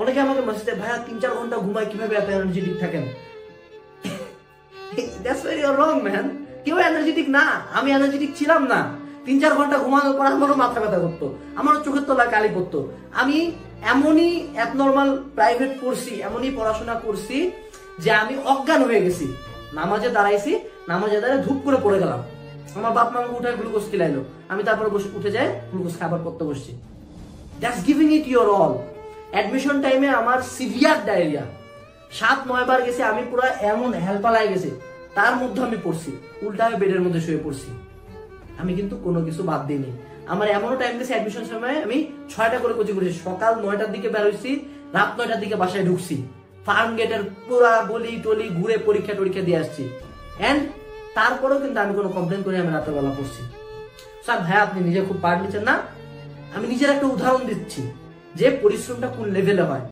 অনেকে আমাকে মেসেজ দেয়, ভাইয়া 3-4 ঘন্টা ঘুমাই, কিভাবে এত এনার্জেটিক থাকেন? That's very wrong man. কেউ এনার্জেটিক না, আমি এনার্জেটিক ছিলাম না। 3-4 ঘন্টা ঘুমানোর পর আমারও মাথা ব্যথা করতো, আমারও চোখের তলায় কালি পড়তো। আমি এমনই অ্যাবনর্মাল প্রাইভেট পড়ছি, এমনই পড়াশোনা করছি যে আমি অজ্ঞান হয়ে গেছি। নামাজে দাঁড়াইছি, নামাজে দাঁড়ায় ধূপ করে পড়ে গেলাম। আমার বাপ মা উঠে গ্লুকোজ খিলাইলো, আমি তারপরে উঠে যাই গ্লুকোজ খাবার পড়তে বসছি। That's giving it your all. Admission টাইমে আমার সিভিয়ার ডায়রিয়া, 7-9 বার গেছে, আমি পুরো এমন হেলপালাই গেছে, তার মধ্যে আমি পড়ছি, উল্টা বেডের মধ্যে শুয়ে পড়ছি। আমি কিন্তু কোনো কিছু বাদ দিইনি। আমার এমনও টাইম গেছে অ্যাডমিশন সময় আমি 6টা করে কোচিং করেছি, সকাল 9টার দিকে বের হইছি, রাত 9টার দিকে বাসায় ঢুকছি, ফার্ম গেটের পুরা গলি টলি ঘুরে পরীক্ষা টরীক্ষা দিয়ে আসছি। এন্ড তারপরেও কিন্তু আমি কোনো কমপ্লেন করি আমি রাতের বেলা পড়ছি। স্যার ভাইয়া আপনি নিজে খুব পার নিচ্ছেন না, আমি নিজের একটা উদাহরণ দিচ্ছি যে পরিশ্রমটা কোন লেভেলে হয়।